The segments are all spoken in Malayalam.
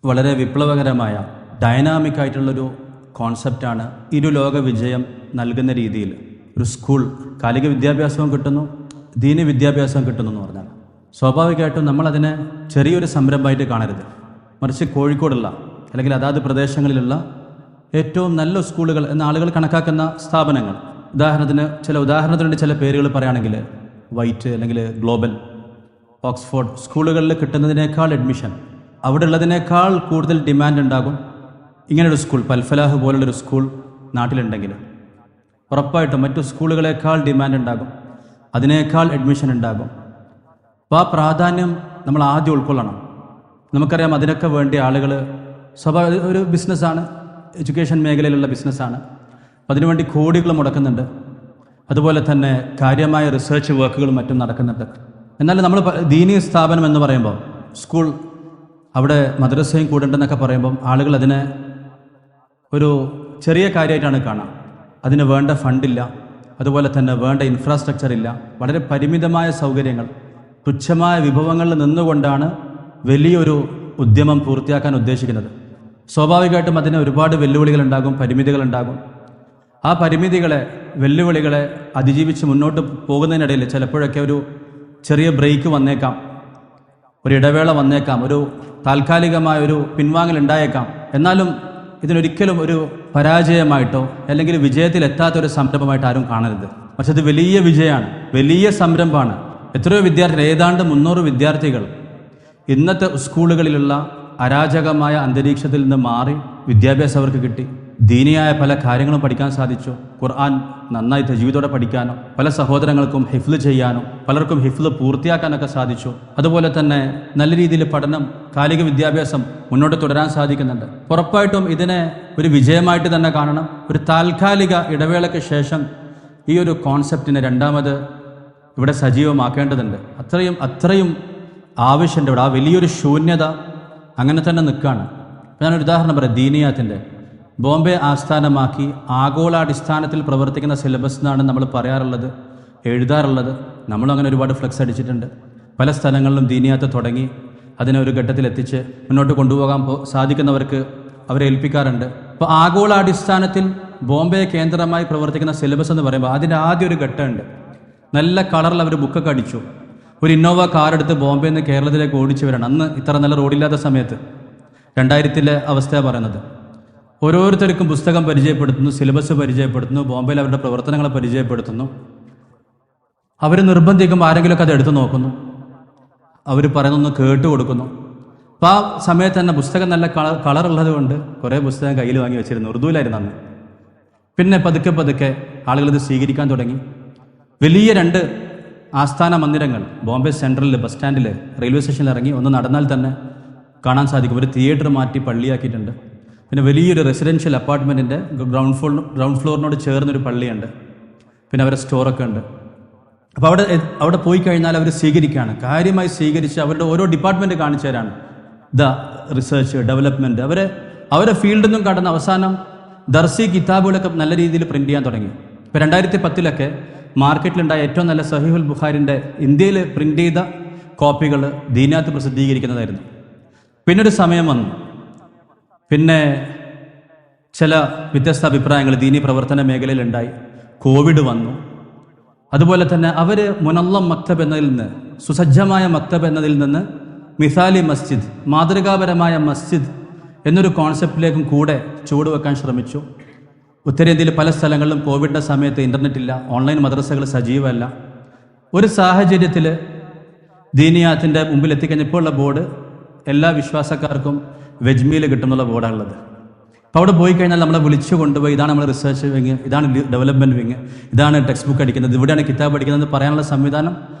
വളരെ വിപ്ലവകരമായ ഡൈനാമിക് ആയിട്ടുള്ളൊരു കോൺസെപ്റ്റാണ് ഇരുലോക വിജയം നൽകുന്ന രീതിയിൽ ഒരു സ്കൂൾ കാലിക വിദ്യാഭ്യാസവും കിട്ടുന്നു, ദീനി വിദ്യാഭ്യാസവും കിട്ടുന്നു എന്ന് പറഞ്ഞാൽ സ്വാഭാവികമായിട്ടും നമ്മളതിനെ ചെറിയൊരു സംരംഭമായിട്ട് കാണരുത്. മറിച്ച് കോഴിക്കോടുള്ള അല്ലെങ്കിൽ അതാത് പ്രദേശങ്ങളിലുള്ള ഏറ്റവും നല്ല സ്കൂളുകൾ എന്ന ആളുകൾ കണക്കാക്കുന്ന സ്ഥാപനങ്ങൾ, ഉദാഹരണത്തിന് ചില പേരുകൾ പറയുകയാണെങ്കിൽ വൈറ്റ് അല്ലെങ്കിൽ ഗ്ലോബൽ, ഓക്സ്ഫോർഡ് സ്കൂളുകളിൽ കിട്ടുന്നതിനേക്കാൾ അഡ്മിഷൻ അവിടെ ഉള്ളതിനേക്കാൾ കൂടുതൽ ഡിമാൻഡ് ഉണ്ടാകും. ഇങ്ങനൊരു സ്കൂൾ പൽഫലാഹ് പോലുള്ളൊരു സ്കൂൾ നാട്ടിലുണ്ടെങ്കിൽ ഉറപ്പായിട്ടും മറ്റു സ്കൂളുകളേക്കാൾ ഡിമാൻഡ് ഉണ്ടാകും, അതിനേക്കാൾ അഡ്മിഷൻ ഉണ്ടാകും. അപ്പോൾ ആ പ്രാധാന്യം നമ്മൾ ആദ്യം ഉൾക്കൊള്ളണം. നമുക്കറിയാം അതിനൊക്കെ വേണ്ടി ആളുകൾ ഒരു ബിസിനസ്സാണ്, എഡ്യൂക്കേഷൻ മേഖലയിലുള്ള ബിസിനസ്സാണ്. അതിനുവേണ്ടി കോടികൾ മുടക്കുന്നുണ്ട്. അതുപോലെ തന്നെ കാര്യമായ റിസർച്ച് വർക്കുകളും മറ്റും നടക്കുന്നുണ്ട്. എന്നാൽ നമ്മൾ ദീനീ സ്ഥാപനം എന്ന് പറയുമ്പോൾ സ്കൂൾ, അവിടെ മദ്രസയും കൂടുണ്ടെന്നൊക്കെ പറയുമ്പം ആളുകൾ അതിനെ ഒരു ചെറിയ കാര്യമായിട്ടാണ് കാണുക. അതിന് വേണ്ട ഫണ്ടില്ല, അതുപോലെ തന്നെ വേണ്ട ഇൻഫ്രാസ്ട്രക്ചർ ഇല്ല, വളരെ പരിമിതമായ സൗകര്യങ്ങൾ, തുച്ഛമായ വിഭവങ്ങളിൽ നിന്നുകൊണ്ടാണ് വലിയൊരു ഉദ്യമം പൂർത്തിയാക്കാൻ ഉദ്ദേശിക്കുന്നത്. സ്വാഭാവികമായിട്ടും അതിന് ഒരുപാട് വെല്ലുവിളികളുണ്ടാകും, പരിമിതികളുണ്ടാകും. ആ പരിമിതികളെ, വെല്ലുവിളികളെ അതിജീവിച്ച് മുന്നോട്ട് പോകുന്നതിനിടയിൽ ചിലപ്പോഴൊക്കെ ഒരു ചെറിയ ബ്രേക്ക് വന്നേക്കാം, ഒരു ഇടവേള വന്നേക്കാം, ഒരു താൽക്കാലികമായ ഒരു പിൻവാങ്ങൽ ഉണ്ടായേക്കാം. എന്നാലും ഇതിനൊരിക്കലും ഒരു പരാജയമായിട്ടോ അല്ലെങ്കിൽ വിജയത്തിലെത്താത്തൊരു സംരംഭമായിട്ട് ആരും കാണരുത്. പക്ഷെ ഇത് വലിയ വിജയമാണ്, വലിയ സംരംഭമാണ്. എത്രയോ വിദ്യാർത്ഥികൾ, ഏതാണ്ട് 300 വിദ്യാർത്ഥികൾ ഇന്നത്തെ സ്കൂളുകളിലുള്ള അരാജകമായ അന്തരീക്ഷത്തിൽ നിന്ന് മാറി വിദ്യാഭ്യാസം അവർക്ക് കിട്ടി. ദീനിയായ പല കാര്യങ്ങളും പഠിക്കാൻ സാധിച്ചു. ഖുർആൻ നന്നായി തജ്വീദോടെ പഠിക്കാനോ, പല സഹോദരങ്ങൾക്കും ഹിഫ്ള് ചെയ്യാനോ, പലർക്കും ഹിഫ്ള് പൂർത്തിയാക്കാനൊക്കെ സാധിച്ചു. അതുപോലെ തന്നെ നല്ല രീതിയിൽ പഠനം, കാലിക വിദ്യാഭ്യാസം മുന്നോട്ട് തുടരാൻ സാധിക്കുന്നുണ്ട്. ഉറപ്പായിട്ടും ഇതിനെ ഒരു വിജയമായിട്ട് തന്നെ കാണണം. ഒരു താൽക്കാലിക ഇടവേളയ്ക്ക് ശേഷം ഈ ഒരു കോൺസെപ്റ്റിനെ രണ്ടാമത് ഇവിടെ സജീവമാക്കേണ്ടതുണ്ട്. അത്രയും ആവശ്യമുണ്ട് ഇവിടെ. ആ വലിയൊരു ശൂന്യത അങ്ങനെ തന്നെ നിൽക്കുകയാണ്. ഞാനൊരു ഉദാഹരണം പറയാം. ദീനിയാത്തിൻ്റെ ബോംബെ ആസ്ഥാനമാക്കി ആഗോളാടിസ്ഥാനത്തിൽ പ്രവർത്തിക്കുന്ന സിലബസ് എന്നാണ് നമ്മൾ പറയാറുള്ളത്, എഴുതാറുള്ളത്. നമ്മളും അങ്ങനെ ഒരുപാട് ഫ്ലെക്സ് അടിച്ചിട്ടുണ്ട്. പല സ്ഥലങ്ങളിലും ദീനിയാത്ത് തുടങ്ങി അതിനെ ഒരു ഘട്ടത്തിലെത്തിച്ച് മുന്നോട്ട് കൊണ്ടുപോകാൻ സാധിക്കുന്നവർക്ക് അവരെ ഏൽപ്പിക്കാറുണ്ട്. അപ്പോൾ ആഗോളാടിസ്ഥാനത്തിൽ ബോംബെ കേന്ദ്രമായി പ്രവർത്തിക്കുന്ന സിലബസ് എന്ന് പറയുമ്പോൾ അതിൻ്റെ ആദ്യം ഒരു ഘട്ടമുണ്ട്. നല്ല കളറിൽ അവർ ബുക്കൊക്കെ അടിച്ചു. ഒരു ഇന്നോവ കാറെടുത്ത് ബോംബെയിൽ നിന്ന് കേരളത്തിലേക്ക് ഓടിച്ചു വരണം. അന്ന് ഇത്ര നല്ല റോഡില്ലാത്ത സമയത്ത്, 2000-ലെ അവസ്ഥയാണ് പറയുന്നത്. ഓരോരുത്തർക്കും പുസ്തകം പരിചയപ്പെടുത്തുന്നു, സിലബസ് പരിചയപ്പെടുത്തുന്നു, ബോംബെയിൽ അവരുടെ പ്രവർത്തനങ്ങളെ പരിചയപ്പെടുത്തുന്നു. അവർ നിർബന്ധിക്കുമ്പോൾ ആരെങ്കിലുമൊക്കെ അത് എടുത്തു നോക്കുന്നു, അവർ പറയുന്നൊന്ന് കേട്ട് കൊടുക്കുന്നു. അപ്പോൾ ആ സമയത്ത് തന്നെ പുസ്തകം നല്ല കളറുള്ളത് കൊണ്ട് കുറേ പുസ്തകം കയ്യിൽ വാങ്ങി വെച്ചിരുന്നു. ഉറുദുവിലായിരുന്നു അന്ന്. പിന്നെ പതുക്കെ ആളുകളിത് സ്വീകരിക്കാൻ തുടങ്ങി. വലിയ 2 ആസ്ഥാന മന്ദിരങ്ങൾ ബോംബെ സെൻട്രലിൽ, ബസ് സ്റ്റാൻഡിൽ, റെയിൽവേ സ്റ്റേഷനിൽ ഇറങ്ങി ഒന്ന് നടന്നാൽ തന്നെ കാണാൻ സാധിക്കും. ഒരു തിയേറ്റർ മാറ്റി പള്ളിയാക്കിയിട്ടുണ്ട്. പിന്നെ വലിയൊരു റെസിഡൻഷ്യൽ അപ്പാർട്ട്മെൻറ്റിൻ്റെ ഗ്രൗണ്ട് ഫ്ലോറിനോട് ചേർന്നൊരു പള്ളിയുണ്ട്. പിന്നെ അവരുടെ സ്റ്റോറൊക്കെ ഉണ്ട്. അപ്പോൾ അവിടെ പോയി കഴിഞ്ഞാൽ അവർ സ്വീകരിക്കുകയാണ്, കാര്യമായി സ്വീകരിച്ച് അവരുടെ ഓരോ ഡിപ്പാർട്ട്മെൻറ്റ് കാണിച്ചു തരാണ്. റിസർച്ച്, ഡെവലപ്മെൻറ്റ്, അവരെ ഫീൽഡിൽ നിന്നും കടന്ന് അവസാനം ദർസി കിതാബുകളൊക്കെ നല്ല രീതിയിൽ പ്രിൻ്റ് ചെയ്യാൻ തുടങ്ങി. ഇപ്പോൾ 2010-ലൊക്കെ മാർക്കറ്റിലുണ്ടായ ഏറ്റവും നല്ല സഹീഹുൽ ബുഖാരിൻ്റെ ഇന്ത്യയിൽ പ്രിൻ്റ് ചെയ്ത കോപ്പികൾ ദീനിയാത്ത് പ്രസിദ്ധീകരിക്കുന്നതായിരുന്നു. പിന്നൊരു സമയം വന്നു. പിന്നെ ചില വ്യത്യസ്ത അഭിപ്രായങ്ങൾ ദീനി പ്രവർത്തന മേഖലയിലുണ്ടായി. കോവിഡ് വന്നു. അതുപോലെ തന്നെ അവർ മുനല്ലം മക്തബ് എന്നതിൽ നിന്ന്, സുസജ്ജമായ മക്തബ് എന്നതിൽ നിന്ന് മിസാലി മസ്ജിദ്, മാതൃകാപരമായ മസ്ജിദ് എന്നൊരു കോൺസെപ്റ്റിലേക്കും കൂടെ ചുവടുവെക്കാൻ ശ്രമിച്ചു. ഉത്തരേന്ത്യയിൽ പല സ്ഥലങ്ങളിലും കോവിഡിൻ്റെ സമയത്ത് ഇൻ്റർനെറ്റ് ഇല്ല, ഓൺലൈൻ മദ്രസകൾ സജീവമല്ല. ഒരു സാഹചര്യത്തിൽ ദീനിയാത്തിൻ്റെ മുമ്പിൽ എത്തിക്കഴിഞ്ഞപ്പോൾ ഉള്ള ബോർഡ് എല്ലാ വിശ്വാസക്കാർക്കും വെജ് മീൽ കിട്ടുന്നുള്ള ബോർഡാണുള്ളത്. അപ്പോൾ അവിടെ പോയി കഴിഞ്ഞാൽ നമ്മളെ വിളിച്ചു കൊണ്ടുപോയി ഇതാണ് നമ്മൾ റിസർച്ച് വിങ്, ഇതാണ് ഡെവലപ്മെൻറ്റ് വിങ്, ഇതാണ് ടെക്സ്റ്റ് ബുക്ക് അടിക്കുന്നത്, ഇവിടെയാണ് കിതാബ് അടിക്കുന്നത് പറയാനുള്ള സംവിധാനം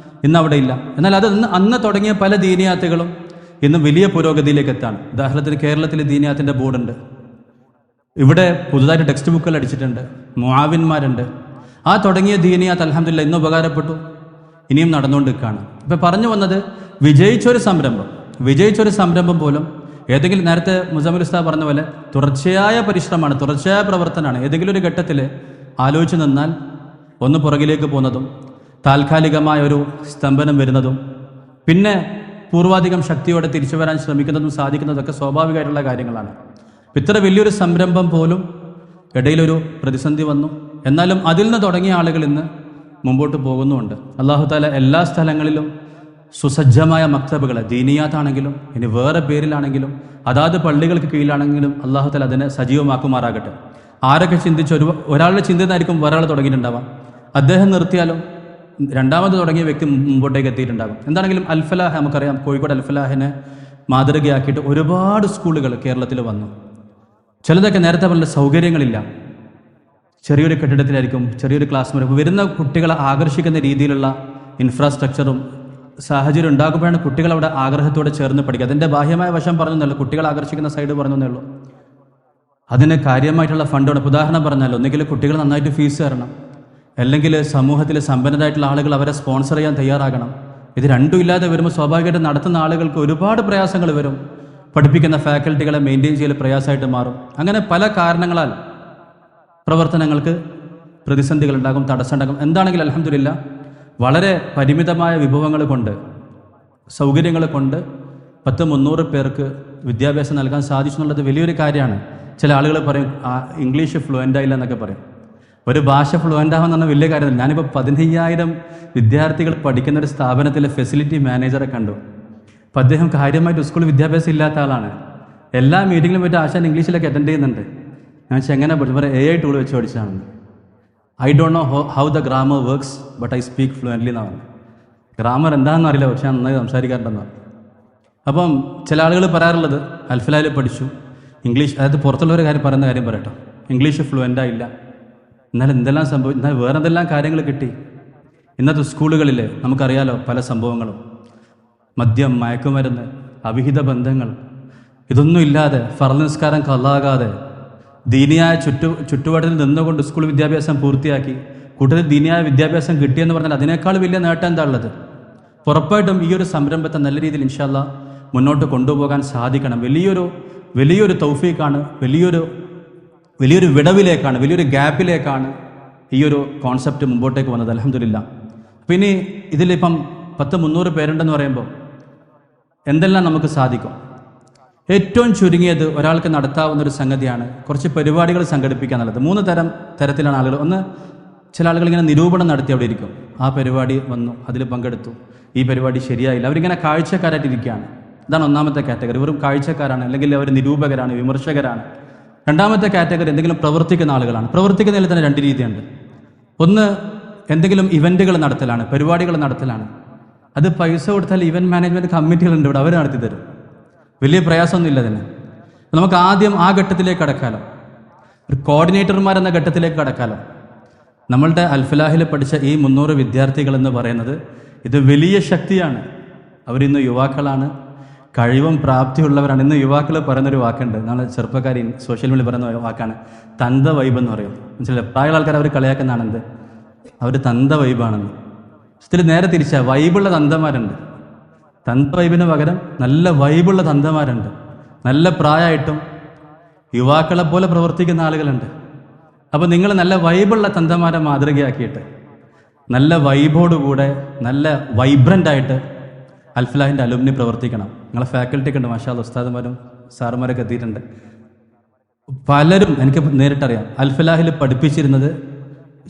ഇന്ന് അവിടെ ഇല്ല. എന്നാൽ അന്ന് തുടങ്ങിയ പല ദീനിയാത്തുകളും ഇന്ന് വലിയ പുരോഗതിയിലേക്ക് എത്താണ്. ഉദാഹരണത്തിന് കേരളത്തിൽ ദീനിയാത്തിൻ്റെ ബോർഡുണ്ട്. ഇവിടെ പുതുതായിട്ട് ടെക്സ്റ്റ് ബുക്കുകൾ അടിച്ചിട്ടുണ്ട്, മുആവിന്മാരുണ്ട്. ആ തുടങ്ങിയ ദീനിയാത്ത് അൽഹംദുലില്ലാഹ് ഇന്ന് ഉപകാരപ്പെട്ടു, ഇനിയും നടന്നുകൊണ്ട് നിൽക്കുകയാണ്. ഇപ്പം പറഞ്ഞു വന്നത്, വിജയിച്ചൊരു സംരംഭം പോലും ഏതെങ്കിലും, നേരത്തെ മുസമ്മിൽ ഉസ്താദ് പറഞ്ഞ പോലെ തുടർച്ചയായ പരിശ്രമമാണ്, തുടർച്ചയായ പ്രവർത്തനമാണ്. ഏതെങ്കിലും ഒരു ഘട്ടത്തിൽ ആലോചിച്ച് നിന്നാൽ ഒന്ന് പുറകിലേക്ക് പോകുന്നതും താൽക്കാലികമായ ഒരു സ്തംഭനം വരുന്നതും പിന്നെ പൂർവാധികം ശക്തിയോടെ തിരിച്ചു വരാൻ ശ്രമിക്കുന്നതും സാധിക്കുന്നതൊക്കെ സ്വാഭാവികമായിട്ടുള്ള കാര്യങ്ങളാണ്. ഇത്ര വലിയൊരു സംരംഭം പോലും ഇടയിലൊരു പ്രതിസന്ധി വന്നു. എന്നാലും അതിൽ നിന്ന് തുടങ്ങിയ ആളുകൾ ഇന്ന് മുമ്പോട്ട് പോകുന്നുമുണ്ട്. അല്ലാഹു തആല എല്ലാ സ്ഥലങ്ങളിലും സുസജ്ജമായ മക്തബുകൾ, ദീനിയാത്താണെങ്കിലും ഇനി വേറെ പേരിലാണെങ്കിലും അതാത് പള്ളികൾക്ക് കീഴിലാണെങ്കിലും അല്ലാഹു തആല അതിനെ സജീവമാക്കുമാറാകട്ടെ. ആരൊക്കെ ചിന്തിച്ച് ഒരാളുടെ ചിന്തനായിരിക്കും ഒരാൾ തുടങ്ങിയിട്ടുണ്ടാവാം. അദ്ദേഹം നിർത്തിയാലും രണ്ടാമത് തുടങ്ങിയ വ്യക്തി മുമ്പോട്ടേക്ക് എത്തിയിട്ടുണ്ടാകും. എന്താണെങ്കിലും അൽഫലാഹ് നമുക്കറിയാം, കോഴിക്കോട് അൽഫലാഹിനെ മാതൃകയാക്കിയിട്ട് ഒരുപാട് സ്കൂളുകൾ കേരളത്തിൽ വന്നു. ചിലതൊക്കെ നേരത്തെ പറഞ്ഞ സൗകര്യങ്ങളില്ല, ചെറിയൊരു കെട്ടിടത്തിലായിരിക്കും, ചെറിയൊരു ക്ലാസ് മുറി. വരുന്ന കുട്ടികളെ ആകർഷിക്കുന്ന രീതിയിലുള്ള ഇൻഫ്രാസ്ട്രക്ചറും സാഹചര്യം ഉണ്ടാകുമ്പോഴാണ് കുട്ടികൾ അവിടെ ആഗ്രഹത്തോടെ ചേർന്ന് പഠിക്കുക. അതിൻ്റെ ബാഹ്യമായ വശം പറഞ്ഞെന്നുള്ളൂ, കുട്ടികളെ ആകർഷിക്കുന്ന സൈഡ് പറഞ്ഞേ ഉള്ളൂ. അതിന് കാര്യമായിട്ടുള്ള ഫണ്ടാണ്. ഉദാഹരണം പറഞ്ഞാലോ, ഒന്നുകിൽ കുട്ടികൾ നന്നായിട്ട് ഫീസ് തരണം, അല്ലെങ്കിൽ സമൂഹത്തിലെ സമ്പന്നരായിട്ടുള്ള ആളുകൾ അവരെ സ്പോൺസർ ചെയ്യാൻ തയ്യാറാകണം. ഇത് രണ്ടും ഇല്ലാതെ വരുമ്പോൾ സ്വാഭാവികമായിട്ട് നടത്തുന്ന ആളുകൾക്ക് ഒരുപാട് പ്രയാസങ്ങൾ വരും. പഠിപ്പിക്കുന്ന ഫാക്കൽറ്റികളെ മെയിൻറ്റെയിൻ ചെയ്യൽ പ്രയാസമായിട്ട് മാറും. അങ്ങനെ പല കാരണങ്ങളാൽ പ്രവർത്തനങ്ങൾക്ക് പ്രതിസന്ധികൾ ഉണ്ടാകും, തടസ്സമുണ്ടാകും. എന്താണെങ്കിലും അൽഹംദുലില്ലാ വളരെ പരിമിതമായ വിഭവങ്ങൾ കൊണ്ട്, സൗകര്യങ്ങൾ കൊണ്ട് 100-300 പേർക്ക് വിദ്യാഭ്യാസം നൽകാൻ സാധിച്ചു എന്നുള്ളത് വലിയൊരു കാര്യമാണ്. ചില ആളുകൾ പറയും ഇംഗ്ലീഷ് ഫ്ലുവൻ്റ് ആയില്ല എന്നൊക്കെ പറയും. ഒരു ഭാഷ ഫ്ലുവൻ്റ് ആവാന്ന് പറഞ്ഞാൽ വലിയ കാര്യമല്ല. ഞാനിപ്പോൾ 15,000 വിദ്യാർത്ഥികൾ പഠിക്കുന്ന ഒരു സ്ഥാപനത്തിലെ ഫെസിലിറ്റി മാനേജറെ കണ്ടു. അപ്പം അദ്ദേഹം കാര്യമായിട്ട് സ്കൂൾ വിദ്യാഭ്യാസം ഇല്ലാത്ത ആളാണ്. എല്ലാ മീറ്റിങ്ങിലും പോയിട്ട് ആശാൻ ഇംഗ്ലീഷിലൊക്കെ അറ്റൻഡ് ചെയ്യുന്നുണ്ട്. ഞാൻ വെച്ചാൽ എങ്ങനെ പഠിച്ചു? AI ടൂൾ വെച്ച് പഠിച്ചാണ്. I don't know how the grammar works but I speak fluently എന്നാണ്. ഗ്രാമർ എന്താണെന്ന് അറിയില്ല, പക്ഷേ ഞാൻ നന്നായി സംസാരിക്കാറുണ്ടെന്നാണ്. അപ്പം ചില ആളുകൾ പറയാറുള്ളത് അൽഫലായിൽ പഠിച്ചു ഇംഗ്ലീഷ്, അതായത് പുറത്തുള്ളവർ പറയുന്ന കാര്യം പറയട്ടോ, ഇംഗ്ലീഷ് ഫ്ലുവൻ്റ് ആയില്ല, എന്നാൽ എന്തെല്ലാം സംഭവിച്ചു, എന്നാൽ വേറെ എന്തെല്ലാം കാര്യങ്ങൾ കിട്ടി. ഇന്നത്തെ സ്കൂളുകളിൽ നമുക്കറിയാലോ പല സംഭവങ്ങളും, മദ്യം, മയക്കുമരുന്ന്, അവിഹിത ബന്ധങ്ങൾ, ഇതൊന്നും ഇല്ലാതെ ഫർള് നിസ്കാരം ഖളാകാതെ ദീനിയായ ചുറ്റുപാടിൽ നിന്നുകൊണ്ട് സ്കൂൾ വിദ്യാഭ്യാസം പൂർത്തിയാക്കി കൂട്ടത്തിൽ ദീനിയായ വിദ്യാഭ്യാസം കിട്ടിയെന്ന് പറഞ്ഞാൽ അതിനേക്കാൾ വലിയ നേട്ടം എന്താ ഉള്ളത്? ഉറപ്പായിട്ടും ഈ ഒരു സംരംഭത്തെ നല്ല രീതിയിൽ ഇൻഷാ അല്ലാഹ് മുന്നോട്ട് കൊണ്ടുപോകാൻ സാധിക്കണം. വലിയൊരു തൗഫീഖാണ്, വലിയൊരു വിടവിലേക്കാണ്, വലിയൊരു ഗ്യാപ്പിലേക്കാണ് ഈ ഒരു കോൺസെപ്റ്റ് മുമ്പോട്ടേക്ക് വന്നത്. അൽഹംദുലില്ലാ. അപ്പം ഇനി ഇതിലിപ്പം 100-300 പേരുണ്ടെന്ന് പറയുമ്പോൾ എന്തെല്ലാം നമുക്ക് സാധിക്കും? ഏറ്റവും ചുരുങ്ങിയത് ഒരാൾക്ക് നടത്താവുന്നൊരു സംഗതിയാണ് കുറച്ച് പരിപാടികൾ സംഘടിപ്പിക്കുക എന്നുള്ളത്. 3 തരത്തിലാണ് ആളുകൾ. ഒന്ന്, ചില ആളുകൾ ഇങ്ങനെ നിരൂപണം നടത്തി അവിടെ ഇരിക്കും. ആ പരിപാടി വന്നു, അതിൽ പങ്കെടുത്തു, ഈ പരിപാടി ശരിയായില്ല, അവരിങ്ങനെ കാഴ്ചക്കാരായിട്ടിരിക്കുകയാണ്. ഇതാണ് ഒന്നാമത്തെ കാറ്റഗറി. വെറും കാഴ്ചക്കാരാണ്, അല്ലെങ്കിൽ അവർ നിരൂപകരാണ്, വിമർശകരാണ്. രണ്ടാമത്തെ കാറ്റഗറി എന്തെങ്കിലും പ്രവർത്തിക്കുന്ന ആളുകളാണ്. പ്രവർത്തിക്കുന്നതിൽ തന്നെ 2 രീതിയുണ്ട്. ഒന്ന്, എന്തെങ്കിലും ഇവൻറ്റുകൾ നടത്തലാണ്, പരിപാടികൾ നടത്തലാണ്. അത് പൈസ കൊടുത്താൽ ഇവൻറ്റ് മാനേജ്മെൻറ്റ് കമ്മിറ്റികളുണ്ട് ഇവിടെ, അവർ നടത്തി തരും. വലിയ പ്രയാസമൊന്നുമില്ല അതിന്. നമുക്ക് ആദ്യം ആ ഘട്ടത്തിലേക്ക് കടക്കാലോ, ഒരു കോർഡിനേറ്റർമാരെന്ന ഘട്ടത്തിലേക്ക് കടക്കാലോ. നമ്മളുടെ അൽഫലാഹിൽ പഠിച്ച ഈ 300 വിദ്യാർത്ഥികൾ എന്ന് പറയുന്നത് ഇത് വലിയ ശക്തിയാണ്. അവരിന്ന് യുവാക്കളാണ്, കഴിവും പ്രാപ്തിയുള്ളവരാണ്. ഇന്ന് യുവാക്കൾ പറയുന്നൊരു വാക്കുണ്ട്, നാളെ ചെറുപ്പക്കാർ സോഷ്യൽ മീഡിയ പറയുന്ന വാക്കാണ് തന്ത വൈബ് എന്ന് പറയും. മനസ്സിലായി? പ്രായമുള്ള ആൾക്കാർ അവർ കളിയാക്കുന്നതാണെന്ത്, അവർ തന്ത വൈബാണെന്ന്. ഇതിൽ നേരെ തിരിച്ചാൽ വൈബുള്ള തന്തമാരുണ്ട്. തന്ത വൈബിന് പകരം നല്ല വൈബുള്ള തന്തമാരുണ്ട്. നല്ല പ്രായമായിട്ടും യുവാക്കളെ പോലെ പ്രവർത്തിക്കുന്ന ആളുകളുണ്ട്. അപ്പോൾ നിങ്ങൾ നല്ല വൈബുള്ള തന്തമാരെ മാതൃകയാക്കിയിട്ട് നല്ല വൈബോടുകൂടെ നല്ല വൈബ്രൻ്റായിട്ട് അൽഫലാഹിൻ്റെ അലുമിനി പ്രവർത്തിക്കണം. നിങ്ങളെ ഫാക്കൽറ്റിയൊക്കെ ഉണ്ട്, മാഷാ അല്ലാഹ്, ഉസ്താദുമാരും സാറുമാരൊക്കെ എത്തിയിട്ടുണ്ട്. പലരും എനിക്ക് നേരിട്ടറിയാം അൽഫലാഹിൽ പഠിപ്പിച്ചിരുന്നത്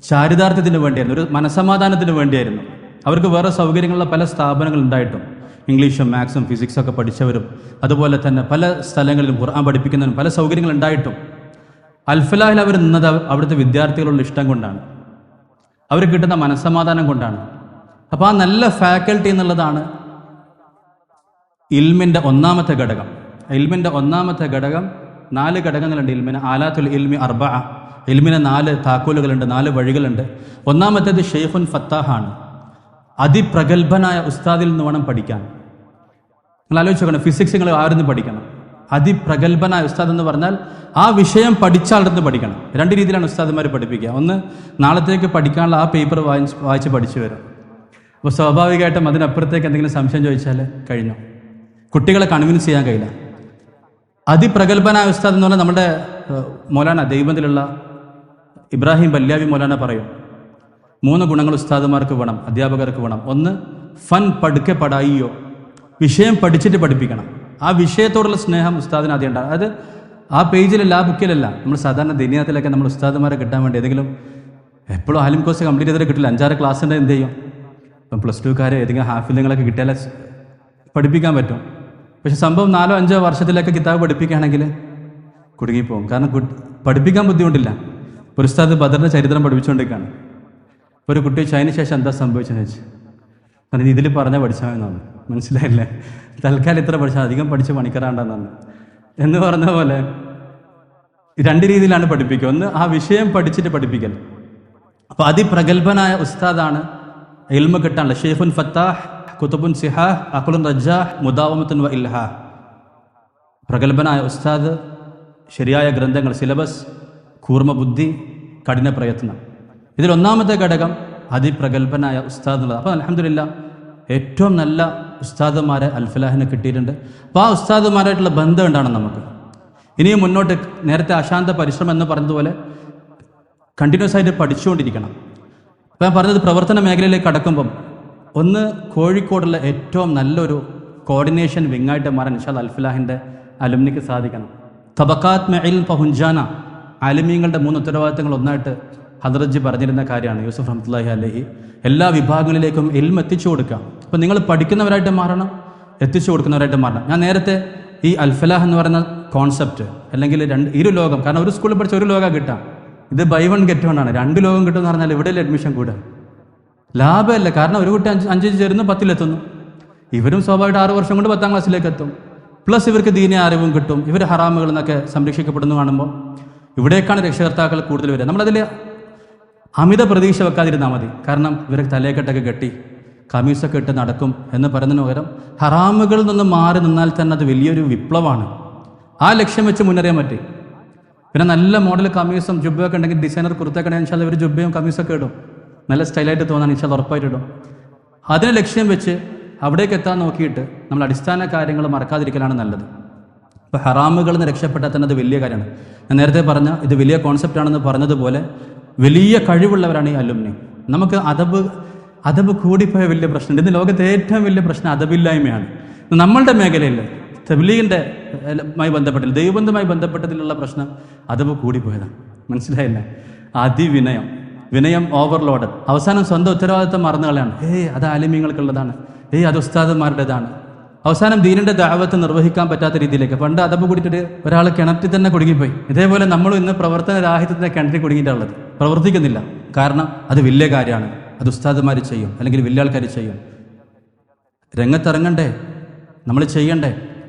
ചാരിതാർത്ഥ്യത്തിന് വേണ്ടിയായിരുന്നു, ഒരു മനസമാധാനത്തിന് വേണ്ടിയായിരുന്നു. അവർക്ക് വേറെ സൗകര്യങ്ങളുള്ള പല സ്ഥാപനങ്ങൾ ഉണ്ടായിട്ടും ഇംഗ്ലീഷും മാത്സും ഫിസിക്സൊക്കെ പഠിച്ചവരും അതുപോലെ തന്നെ പല സ്ഥലങ്ങളിലും ഖുർആൻ പഠിപ്പിക്കുന്നതിനും പല സൗകര്യങ്ങൾ ഉണ്ടായിട്ടും അൽഫലാഹിൽ അവർ നിന്നത് അവിടുത്തെ വിദ്യാർത്ഥികളുള്ള ഇഷ്ടം കൊണ്ടാണ്, അവർ കിട്ടുന്ന മനസ്സമാധാനം കൊണ്ടാണ്. അപ്പോൾ ആ നല്ല ഫാക്കൽറ്റി എന്നുള്ളതാണ് ഇൽമിൻ്റെ ഒന്നാമത്തെ ഘടകം. ഇൽമിൻ്റെ ഒന്നാമത്തെ ഘടകം 4 ഘടകങ്ങളുണ്ട്. ഇൽമിന് ആലാത്തുൽ ഇൽമി 4, ഇൽമിന് 4 താക്കോലുകളുണ്ട്, 4 വഴികളുണ്ട്. ഒന്നാമത്തേത് ഷെയ്ഖുൻ ഫത്താഹാണ്, അതിപ്രഗത്ഭനായ ഉസ്താദിൽ നിന്ന് വേണം പഠിക്കാൻ. നിങ്ങൾ ആലോചിച്ച് നോക്കണം, ഫിസിക്സ് നിങ്ങൾ ആരുന്ന് പഠിക്കണം? അതിപ്രഗത്ഭനായ ഉസ്താദ് എന്ന് പറഞ്ഞാൽ ആ വിഷയം പഠിച്ച ആളുടെ പഠിക്കണം. 2 രീതിയിലാണ് ഉസ്താദുമാർ പഠിപ്പിക്കുക. ഒന്ന്, നാളത്തേക്ക് പഠിക്കാനുള്ള ആ പേപ്പർ വായിച്ച് പഠിച്ചു വരും. അപ്പോൾ സ്വാഭാവികമായിട്ടും അതിനപ്പുറത്തേക്ക് എന്തെങ്കിലും സംശയം ചോദിച്ചാൽ കഴിഞ്ഞു, കുട്ടികളെ കൺവിൻസ് ചെയ്യാൻ കഴിയില്ല. അതിപ്രഗത്ഭനായ ഉസ്താദ് എന്ന് പറഞ്ഞാൽ നമ്മുടെ മൗലാന ദൈവത്തിലുള്ള ഇബ്രാഹിം ബല്യാവി മൗലാന പറയും 3 ഗുണങ്ങൾ ഉസ്താദുമാർക്ക് വേണം, അധ്യാപകർക്ക് വേണം. ഒന്ന്, ഫൻ പഠിക്കെ പടായിയോ, വിഷയം പഠിച്ചിട്ട് പഠിപ്പിക്കണം. ആ വിഷയത്തോടുള്ള സ്നേഹം ഉസ്താദിന് ആദ്യം ഉണ്ടാകും. അത് ആ പേജിലല്ല, ആ ബുക്കിലല്ല. നമ്മൾ സാധാരണ ദിനിയത്തിലൊക്കെ നമ്മൾ ഉസ്താദുമാരെ കിട്ടാൻ വേണ്ടി ഏതെങ്കിലും എപ്പോഴും ആലിം കോഴ്സ് കംപ്ലീറ്റ് ചെയ്തിട്ട് കിട്ടില്ല, 5-6 ക്ലാസ് ഉണ്ട്, എന്ത് ചെയ്യും? ഇപ്പം +2 ഏതെങ്കിലും ഹാഫിലുകളൊക്കെ കിട്ടിയാലേ പഠിപ്പിക്കാൻ പറ്റും. പക്ഷെ സംഭവം 4-5 വർഷത്തിലൊക്കെ കിതാബ് പഠിപ്പിക്കുകയാണെങ്കിൽ കുടുങ്ങിപ്പോകും. കാരണം പഠിപ്പിക്കാൻ ബുദ്ധിമുട്ടില്ല. ഒരു ഉസ്താദ് ബദറിൻ്റെ ചരിത്രം പഠിപ്പിച്ചുകൊണ്ടിരിക്കുകയാണ്. ഒരു കുട്ടി അതിന് ശേഷം എന്താ സംഭവിച്ചെന്ന് വെച്ച് കാരണം ഇതിൽ പറഞ്ഞാൽ പഠിച്ചാൽ എന്നാണ്. മനസ്സിലായില്ലേ? തൽക്കാലം ഇത്ര പഠിച്ചാൽ അധികം പഠിച്ച് പണിക്കറാണ്ടെന്നാണ് എന്ന് പറഞ്ഞ പോലെ 2 രീതിയിലാണ് പഠിപ്പിക്കുക. ഒന്ന് ആ വിഷയം പഠിച്ചിട്ട് പഠിപ്പിക്കൽ. അപ്പോൾ അതിപ്രഗത്ഭനായ ഉസ്താദാണ് ഇൽമ കിട്ടാനുള്ള ഷെയ്ഖുൻ ഫത്താഹ്, കുതുബുൻ സിഹാഹ്, അഖ്ലുൻ റജ്ജാഹ്, മുദാവമത്തുൻ വ ഇൽഹാഹ്. പ്രഗത്ഭനായ ഉസ്താദ്, ശരിയായ ഗ്രന്ഥങ്ങൾ, സിലബസ്, കൂർമ്മ ബുദ്ധി, കഠിന പ്രയത്നം. ഇതിൽ ഒന്നാമത്തെ ഘടകം അതിപ്രഗത്ഭനായ ഉസ്താദ് എന്നുള്ളത്. അപ്പോൾ അൽഹംദുലില്ലാ ഏറ്റവും നല്ല ഉസ്താദുമാരെ അൽഫലാഹിന് കിട്ടിയിട്ടുണ്ട്. അപ്പോൾ ആ ഉസ്താദുമാരായിട്ടുള്ള ബന്ധം ഉണ്ടാണ് നമുക്ക്. ഇനിയും മുന്നോട്ട് നേരത്തെ അശാന്ത പരിശ്രമം എന്ന് പറഞ്ഞതുപോലെ കണ്ടിന്യൂസ് ആയിട്ട് പഠിച്ചുകൊണ്ടിരിക്കണം. അപ്പോൾ ഞാൻ പറഞ്ഞത് പ്രവർത്തന മേഖലയിലേക്ക് കടക്കുമ്പം ഒന്ന് കോഴിക്കോടുള്ള ഏറ്റവും നല്ലൊരു കോർഡിനേഷൻ വിങ്ങായിട്ട് മാറാൻ ഇൻഷാ അല്ലാഹ് അൽഫലാഹിൻ്റെ അലുമിനിക്ക് സാധിക്കണം. തബക്കാത്ത് മെയിൽ പഹുഞ്ചാന ആലിമീങ്ങളുടെ 3 ഉത്തരവാദിത്തങ്ങൾ ഒന്നായിട്ട് ഹദ്റജി പറഞ്ഞിരുന്ന കാര്യമാണ്. യൂസുഫ് റഹ്മത്തുള്ളാഹി അലൈഹി എല്ലാ വിഭാഗങ്ങളിലേക്കും ഇൽമ എത്തിച്ചു കൊടുക്കുക. അപ്പോൾ നിങ്ങൾ പഠിക്കുന്നവരായിട്ട് മാറണം, എത്തിച്ചു കൊടുക്കുന്നവരായിട്ട് മാറണം. ഞാൻ നേരത്തെ ഈ അൽഫലാഹ് എന്ന് പറയുന്ന കോൺസെപ്റ്റ് അല്ലെങ്കിൽ ഇരു ലോകം, കാരണം ഒരു സ്കൂളിൽ പഠിച്ച ഒരു ലോകം കിട്ടാം, ഇത് ബൈ 1 get 1 ആണ്. 2 ലോകം കിട്ടുമെന്ന് പറഞ്ഞാൽ ഇവിടെയല്ലേ അഡ്മിഷൻ കൂടുക? ലാഭമല്ല. കാരണം ഒരു കുട്ടി 5 ചേരുന്നു 10-ലെത്തുന്നു. ഇവരും സ്വാഭാവികമായിട്ട് 6 വർഷം കൊണ്ട് 10ാം ക്ലാസ്സിലേക്ക് എത്തും. പ്ലസ് ഇവർക്ക് ദീനിയ അറിവും കിട്ടും. ഇവർ ഹറാമുകളിൽ നിന്നൊക്കെ സംരക്ഷിക്കപ്പെടുന്നു കാണുമ്പോൾ ഇവിടേക്കാണ് രക്ഷകർത്താക്കൾ കൂടുതൽ വരിക. നമ്മളതിൽ അമിത പ്രതീക്ഷ വെക്കാതിരുന്നാൽ മതി. കാരണം ഇവർക്ക് തലയെക്കെട്ടൊക്കെ കെട്ടി കമീസൊക്കെ ഇട്ട് നടക്കും എന്ന് പറയുന്നതിന് പകരം ഹറാമുകളിൽ നിന്ന് മാറി നിന്നാൽ തന്നെ അത് വലിയൊരു വിപ്ലവമാണ്. ആ ലക്ഷ്യം വെച്ച് മുന്നേറിയാൻ പറ്റി. പിന്നെ നല്ല മോഡൽ കമീസും ജുബ്ബയൊക്കെ ഉണ്ടെങ്കിൽ ഡിസൈനർ കുർത്തയൊക്കെ ഉണ്ടെങ്കിൽ ഇൻഷാ അല്ലാഹ് ഇവർ ജുബ്ബയും കമീസൊക്കെ ഇടും. നല്ല സ്റ്റൈലായിട്ട് തോന്നാൻ ഇൻഷാ അല്ലാഹ് ഉറപ്പായിട്ട് ഇടും. അതിനെ ലക്ഷ്യം വെച്ച് അവിടേക്ക് എത്താൻ നോക്കിയിട്ട് നമ്മൾ അടിസ്ഥാന കാര്യങ്ങൾ മറക്കാതിരിക്കലാണ് നല്ലത്. ഇപ്പോൾ ഹറാമുകളിൽ നിന്ന് രക്ഷപ്പെട്ടാൽ തന്നെ അത് വലിയ കാര്യമാണ്. ഞാൻ നേരത്തെ പറഞ്ഞ ഇത് വലിയ കോൺസെപ്റ്റാണെന്ന് പറഞ്ഞതുപോലെ വലിയ കഴിവുള്ളവരാണ് ഈ അലുമിനി. നമുക്ക് അദബ് കൂടിപ്പോയ വലിയ പ്രശ്നമുണ്ട്. ഇന്ന് ലോകത്തെ ഏറ്റവും വലിയ പ്രശ്നം അദബില്ലായ്മയാണ്. നമ്മളുടെ മേഖലയിൽ തബ്ലീഗിൻ്റെ മായി ബന്ധപ്പെട്ടില്ല, ദൈവബന്ധവുമായി ബന്ധപ്പെട്ടതിലുള്ള പ്രശ്നം അദബ് കൂടിപ്പോയതാണ്. മനസ്സിലായില്ലേ? വിനയം ഓവർലോഡ്. അവസാനം സ്വന്തം ഉത്തരവാദിത്തം മറന്നു കളയാണ്. അത് ആലിമീങ്ങൾക്കുള്ളതാണ്, അത് ഉസ്താദന്മാരുടേതാണ്. അവസാനം ദീനിൻ്റെ ദഅവത്ത് നിർവഹിക്കാൻ പറ്റാത്ത രീതിയിലേക്ക്. പണ്ട് അദബ് കൂടിയിട്ട് ഒരാൾ കിണറ്റിൽ തന്നെ കുടുങ്ങിപ്പോയി. ഇതേപോലെ നമ്മളും ഇന്ന് പ്രവർത്തന രാഹിത്യത്തിൻ്റെ കിണറ്റിൽ കുടുങ്ങിയിട്ടുള്ളത്, പ്രവർത്തിക്കുന്നില്ല. കാരണം അത് വലിയ കാര്യമാണ്, അത് ഉസ്താദന്മാർ ചെയ്യും, അല്ലെങ്കിൽ വലിയ ആൾക്കാർ ചെയ്യും. രംഗത്തിറങ്ങണ്ടേ, നമ്മൾ ചെയ്യണ്ടേ.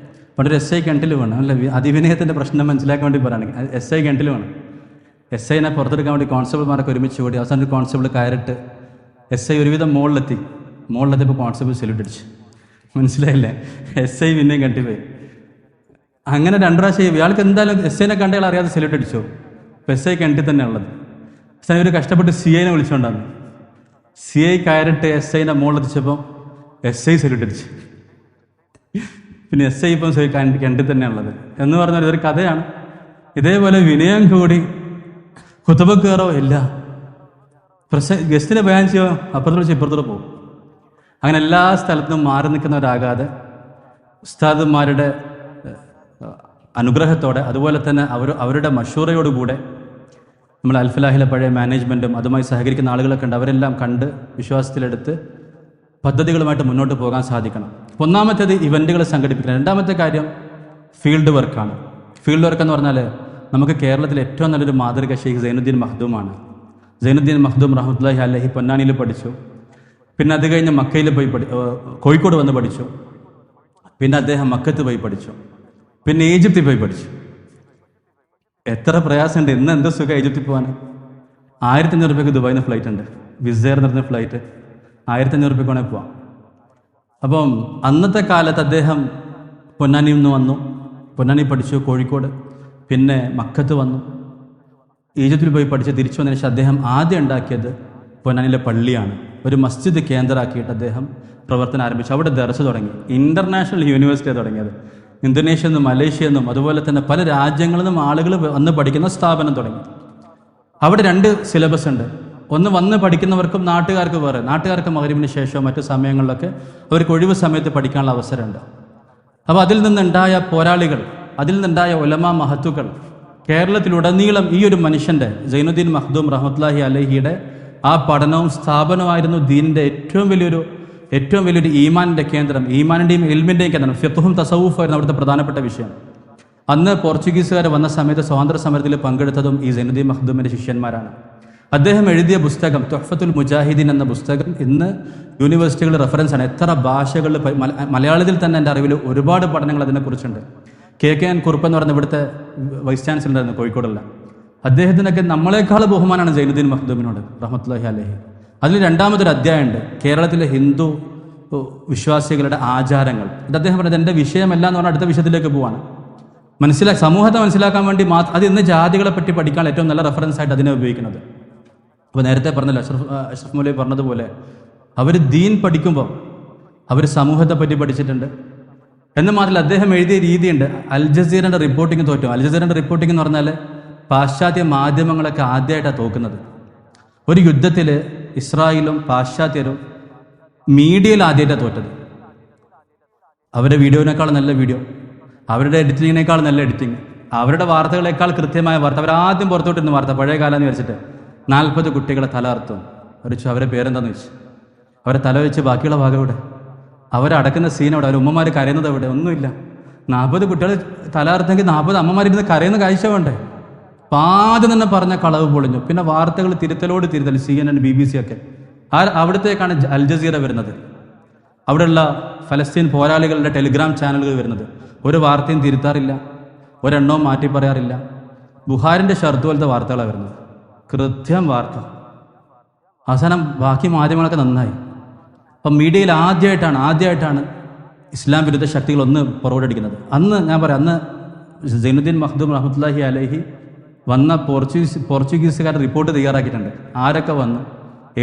പണ്ടൊരു SI കിണറ്റിൽ വേണം, അല്ല അതിവിനയത്തിൻ്റെ പ്രശ്നം മനസ്സിലാക്കാൻ വേണ്ടി പറയുകയാണെങ്കിൽ SI കിണറ്റിൽ വേണം. SIനെ പുറത്തെടുക്കാൻ വേണ്ടി കോൺസ്റ്റബിൾമാരൊക്കെ ഒരുമിച്ച് കൂടി അവസാനം ഒരു കോൺസ്റ്റബിൾ കയറിട്ട് SI ഒരുവിധം മുകളിലെത്തിയപ്പോൾ കോൺസ്റ്റബിൾ സെല്യൂട്ട് അടിച്ചു. മനസ്സിലായില്ലേ? SI പിന്നെയും കണ്ടിപ്പോയി. അങ്ങനെ 2 പ്രാവശ്യം ഇയാൾക്ക് എന്തായാലും SIനെ കണ്ടയാൾ അറിയാതെ സെല്യൂട്ട് അടിച്ചു. അപ്പോൾ SI കിണറ്റിൽ തന്നെ ഉള്ളത്. അവസാനം ഇവർ കഷ്ടപ്പെട്ട് CIനെ വിളിച്ചുകൊണ്ടാണ്. CI കയറിട്ട് SIനെ മുകളിലെത്തിച്ചപ്പോൾ SI സെല്യൂട്ട് അടിച്ചു. പിന്നെ SI ഇപ്പം കിണറ്റിൽ തന്നെയുള്ളത് എന്ന് പറഞ്ഞാൽ ഇതൊരു കഥയാണ്. ഇതേപോലെ വിനയം കൂടി കുത്തുബ കയറോ ഇല്ല, ഗസ്റ്റിനെ ബയാൻ ചെയ്യോ അപ്പുറത്തോട് വെച്ച് ഇപ്പുറത്തോട് പോകും. അങ്ങനെ എല്ലാ സ്ഥലത്തും മാറി നിൽക്കുന്നവരാകാതെ ഉസ്താദുമാരുടെ അനുഗ്രഹത്തോടെ അതുപോലെ തന്നെ അവരുടെ മഷൂറയോടുകൂടെ നമ്മൾ അൽഫലാഹിലെ പഴയ മാനേജ്മെൻറ്റും അതുമായി സഹകരിക്കുന്ന ആളുകളൊക്കെ ഉണ്ട്, അവരെല്ലാം കണ്ട് വിശ്വാസത്തിലെടുത്ത് പദ്ധതികളുമായിട്ട് മുന്നോട്ട് പോകാൻ സാധിക്കണം. ഒന്നാമത്തേത് ഇവൻറ്റുകൾ സംഘടിപ്പിക്കണം. രണ്ടാമത്തെ കാര്യം ഫീൽഡ് വർക്കാണ്. ഫീൽഡ് വർക്ക് എന്ന് പറഞ്ഞാൽ നമുക്ക് കേരളത്തിൽ ഏറ്റവും നല്ലൊരു മാതൃക ഷെയ്ഖ് സൈനുദ്ദീൻ മഖ്ദൂമാണ്. സൈനുദ്ദീൻ മഖ്ദൂം റഹ്മത്തുള്ളാഹി അലൈഹി പൊന്നാനിയിൽ പഠിച്ചു. പിന്നെ അത് കഴിഞ്ഞ് മക്കയിൽ പോയി കോഴിക്കോട് വന്ന് പഠിച്ചു. പിന്നെ അദ്ദേഹം മക്കത്ത് പോയി പഠിച്ചു. പിന്നെ ഈജിപ്തിൽ പോയി പഠിച്ചു. എത്ര പ്രയാസമുണ്ട്. ഇന്ന് എന്ത് സുഖം ഈജിപ്തിൽ പോകാൻ. 1500 രൂപയ്ക്ക് ദുബായിൽ നിന്ന് ഫ്ലൈറ്റ് ഉണ്ട്, വിസയർ എന്ന് പറഞ്ഞ ഫ്ലൈറ്റ്. 1500 രൂപയ്ക്ക് വേണമെങ്കിൽ പോവാം. അപ്പം അന്നത്തെ കാലത്ത് അദ്ദേഹം പൊന്നാനിയിൽ നിന്ന് വന്നു, പൊന്നാനി പഠിച്ചു, കോഴിക്കോട്, പിന്നെ മക്കത്ത് വന്നു, ഈജിപ്തിൽ പോയി പഠിച്ച് തിരിച്ചു വന്നതിന് ശേഷം അദ്ദേഹം ആദ്യം ഉണ്ടാക്കിയത് പൊന്നാനിയിലെ പള്ളിയാണ്. ഒരു മസ്ജിദ് കേന്ദ്രമാക്കിയിട്ട് അദ്ദേഹം പ്രവർത്തനം ആരംഭിച്ചു. അവിടെ ദർസ് തുടങ്ങി. ഇൻ്റർനാഷണൽ യൂണിവേഴ്സിറ്റിയാണ് തുടങ്ങിയത്. ഇന്തോനേഷ്യയിൽ നിന്നും മലേഷ്യയിൽ നിന്നും അതുപോലെ തന്നെ പല രാജ്യങ്ങളിൽ നിന്നും ആളുകൾ വന്ന് പഠിക്കുന്ന സ്ഥാപനം തുടങ്ങി. അവിടെ 2 സിലബസ് ഉണ്ട്. ഒന്ന് വന്ന് പഠിക്കുന്നവർക്കും നാട്ടുകാർക്ക് വേറെ, നാട്ടുകാർക്ക് മഗ്‌രിബിന് ശേഷമോ മറ്റു സമയങ്ങളിലൊക്കെ അവർക്ക് ഒഴിവ് സമയത്ത് പഠിക്കാനുള്ള അവസരമുണ്ട്. അപ്പോൾ അതിൽ നിന്നുണ്ടായ പോരാളികൾ, അതിൽ നിന്നുണ്ടായ ഉലമാ മഹത്തുക്കൾ കേരളത്തിലുടനീളം ഈ ഒരു മനുഷ്യൻ്റെ സൈനുദ്ദീൻ മഖ്ദൂം റഹ്മത്തുള്ളാഹി അലൈഹിയുടെ ആ പഠനവും സ്ഥാപനമായിരുന്നു ദീനിൻ്റെ ഏറ്റവും വലിയൊരു ഈമാനിൻ്റെ കേന്ദ്രം, ഈമാനിൻ്റെയും ഇൽമിൻ്റെയും കേന്ദ്രം. ഫിഖ്ഹും തസവൂഫായിരുന്നു അവിടുത്തെ പ്രധാനപ്പെട്ട വിഷയം. അന്ന് പോർച്ചുഗീസുകാർ വന്ന സമയത്ത് സ്വാതന്ത്ര്യ സമരത്തിൽ പങ്കെടുത്തതും ഈ സൈനുദ്ദീൻ മഖ്ദൂമിൻ്റെ ശിഷ്യന്മാരാണ്. അദ്ദേഹം എഴുതിയ പുസ്തകം തുഹ്ഫത്തുൽ മുജാഹിദീൻ എന്ന പുസ്തകം ഇന്ന് യൂണിവേഴ്സിറ്റികളുടെ റെഫറൻസാണ്. എത്ര ഭാഷകളിൽ, മലയാളത്തിൽ തന്നെ എൻ്റെ അറിവിൽ ഒരുപാട് പഠനങ്ങൾ അതിനെക്കുറിച്ചുണ്ട്. KKN കുറുപ്പ് എന്ന് പറയുന്ന ഇവിടുത്തെ വൈസ് ചാൻസലർ ഉണ്ടായിരുന്നു കോഴിക്കോടുള്ള. അദ്ദേഹത്തിനൊക്കെ നമ്മളെക്കാൾ ബഹുമാനാണ് സൈനുദ്ദീൻ മഖ്ദൂമിനോട് റഹ്മത്തുള്ളാഹി അലൈഹി. അതിൽ രണ്ടാമതൊരു അധ്യായമുണ്ട്, കേരളത്തിലെ ഹിന്ദു വിശ്വാസികളുടെ ആചാരങ്ങൾ. ഇത് അദ്ദേഹം പറഞ്ഞത് എൻ്റെ വിഷയമല്ല എന്ന് പറഞ്ഞാൽ അടുത്ത വിഷയത്തിലേക്ക് പോവാണ്. സമൂഹത്തെ മനസ്സിലാക്കാൻ വേണ്ടി അത് ഇന്ന് ജാതികളെ പറ്റി പഠിക്കാൻ ഏറ്റവും നല്ല റെഫറൻസ് ആയിട്ട് അതിനെ ഉപയോഗിക്കുന്നത്. അപ്പോൾ നേരത്തെ പറഞ്ഞല്ലോ, അഷ്റഫ് മൗലവി പറഞ്ഞതുപോലെ അവർ ദീൻ പഠിക്കുമ്പോൾ അവർ സമൂഹത്തെ പറ്റി പഠിച്ചിട്ടുണ്ട്. എന്ന് മാത്രമല്ല അദ്ദേഹം എഴുതിയ രീതിയുണ്ട്. അൽ ജസീറയുടെ റിപ്പോർട്ടിങ് തോറ്റു. അൽ ജസീറയുടെ റിപ്പോർട്ടിംഗ് എന്ന് പറഞ്ഞാൽ പാശ്ചാത്യ മാധ്യമങ്ങളൊക്കെ ആദ്യമായിട്ടാണ് തോക്കുന്നത്. ഒരു യുദ്ധത്തിൽ ഇസ്രായേലും പാശ്ചാത്യരും മീഡിയയിൽ ആദ്യമായിട്ടാണ് തോറ്റത്. അവരുടെ വീഡിയോനേക്കാൾ നല്ല വീഡിയോ, അവരുടെ എഡിറ്റിങ്ങിനേക്കാൾ നല്ല എഡിറ്റിങ്, അവരുടെ വാർത്തകളേക്കാൾ കൃത്യമായ വാർത്ത. അവരാദ്യം പുറത്തോട്ടിരുന്ന വാർത്ത പഴയ കാലം എന്ന് വെച്ചിട്ട് 40 കുട്ടികളെ തല അറുത്തും വരച്ചു. അവരെ പേരെന്താന്ന് വെച്ച് അവരെ തല വെച്ച് ബാക്കിയുള്ള ഭാഗം ഇവിടെ, അവരടക്കുന്ന സീൻ അവിടെ, അവർ ഉമ്മമാർ കരയുന്നത് അവിടെ, ഒന്നുമില്ല. 40 കുട്ടികൾ തല അറുത്തെങ്കിൽ 40 അമ്മമാരിരുന്ന് കരയുന്ന കാഴ്ച വേണ്ടേ? ആദ്യം തന്നെ പറഞ്ഞ കളവ് പൊളിഞ്ഞു. പിന്നെ വാർത്തകൾ തിരുത്തൽ CNN, BBC ഒക്കെ. അവിടത്തേക്കാണ് അൽ ജസീറ വരുന്നത്. അവിടെയുള്ള ഫലസ്തീൻ പോരാളികളുടെ ടെലിഗ്രാം ചാനലുകൾ വരുന്നത്. ഒരു വാർത്തയും തിരുത്താറില്ല, ഒരെണ്ണവും മാറ്റി പറയാറില്ല. ബുഹാരിൻ്റെ ഷർത്ത് പോലത്തെ വാർത്തകളാണ് വരുന്നത്, കൃത്യം വാർത്ത. അവസാനം ബാക്കി മാധ്യമങ്ങളൊക്കെ നന്നായി. അപ്പം മീഡിയയിൽ ആദ്യമായിട്ടാണ് ഇസ്ലാം വിരുദ്ധ ശക്തികൾ ഒന്ന് പുറകോട്ടടിക്കുന്നത്. അന്ന് ഞാൻ പറയാം, അന്ന് സൈനുദ്ദീൻ മഖ്ദൂം റഹ്മത്തുള്ളാഹി അലൈഹി വന്ന പോർച്ചുഗീസുകാർ റിപ്പോർട്ട് തയ്യാറാക്കിയിട്ടുണ്ട്. ആരൊക്കെ വന്നു,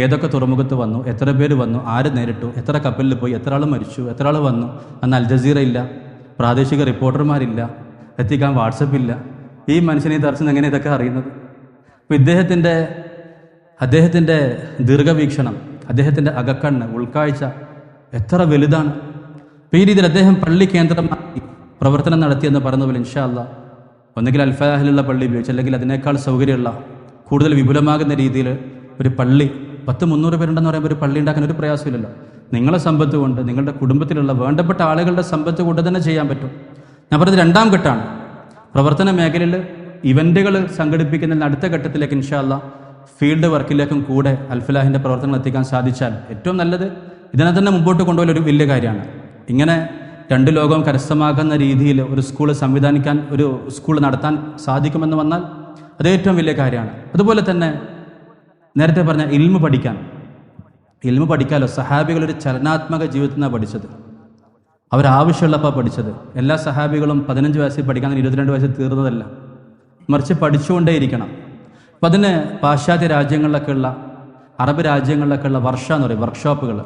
ഏതൊക്കെ തുറമുഖത്ത് വന്നു, എത്ര പേര് വന്നു, ആര് നേരിട്ടു, എത്ര കപ്പലിൽ പോയി, എത്ര ആൾ മരിച്ചു, എത്ര ആൾ വന്നു. അന്ന് അൽ ജസീറ ഇല്ല, പ്രാദേശിക റിപ്പോർട്ടർമാരില്ല, എത്തിക്കാൻ വാട്സപ്പില്ല. ഈ മനുഷ്യനെ ദർശനം എങ്ങനെ ഇതൊക്കെ അറിയുന്നത്? അപ്പോൾ അദ്ദേഹത്തിൻ്റെ ദീർഘവീക്ഷണം, അദ്ദേഹത്തിൻ്റെ അകക്കണ്ണ്, ഉൾക്കാഴ്ച എത്ര വലുതാണ്. അപ്പോൾ ഈ രീതിയിൽ അദ്ദേഹം പള്ളി കേന്ദ്രമായി പ്രവർത്തനം നടത്തിയെന്ന് പറയുന്ന പോലെ ഇൻഷാ അല്ലാഹ് ഒന്നുകിൽ അൽഫലാഹിലുള്ള പള്ളി ഉപയോഗിച്ച്, അല്ലെങ്കിൽ അതിനേക്കാൾ സൗകര്യമുള്ള കൂടുതൽ വിപുലമാകുന്ന രീതിയിൽ ഒരു പള്ളി, 100-300 പേരുണ്ടെന്ന് പറയുമ്പോൾ ഒരു പള്ളി ഉണ്ടാക്കാൻ ഒരു പ്രയാസമില്ലല്ലോ. നിങ്ങളെ സമ്പത്ത് കൊണ്ട്, നിങ്ങളുടെ കുടുംബത്തിലുള്ള വേണ്ടപ്പെട്ട ആളുകളുടെ സമ്പത്ത് കൊണ്ട് തന്നെ ചെയ്യാൻ പറ്റും. ഞാൻ പറഞ്ഞത് രണ്ടാം ഘട്ടമാണ്. പ്രവർത്തന മേഖലയിൽ ഇവൻറ്റുകൾ സംഘടിപ്പിക്കുന്നതിന് അടുത്ത ഘട്ടത്തിലേക്ക് ഇൻഷാ അല്ലാഹ് ഫീൽഡ് വർക്കിലേക്കും കൂടെ അൽഫലാഹിൻ്റെ പ്രവർത്തനങ്ങൾ എത്തിക്കാൻ സാധിച്ചാൽ ഏറ്റവും നല്ലത്. ഇതിനെ തന്നെ മുമ്പോട്ട് കൊണ്ടുപോയ ഒരു വലിയ കാര്യമാണ്. ഇങ്ങനെ 2 ലോകവും കരസ്ഥമാക്കുന്ന രീതിയിൽ ഒരു സ്കൂൾ സംവിധാനിക്കാൻ, ഒരു സ്കൂൾ നടത്താൻ സാധിക്കുമെന്ന് വന്നാൽ അത് ഏറ്റവും വലിയ കാര്യമാണ്. അതുപോലെ തന്നെ നേരത്തെ പറഞ്ഞ ഇൽമു പഠിക്കാലോ. സഹാബികൾ ഒരു ചലനാത്മക ജീവിതത്തിൽ നിന്നാണ് പഠിച്ചത്. അവരാവശ്യമുള്ളപ്പോൾ പഠിച്ചത്. എല്ലാ സഹാബികളും 15 വയസ്സിൽ പഠിക്കാൻ 22 വയസ്സിൽ തീർന്നതല്ല, മറിച്ച് പഠിച്ചുകൊണ്ടേയിരിക്കണം. അപ്പം അതിന് പാശ്ചാത്യ രാജ്യങ്ങളിലൊക്കെ ഉള്ള, അറബ് രാജ്യങ്ങളിലൊക്കെ ഉള്ള എന്ന് പറയും വർക്ക്ഷോപ്പുകൾ,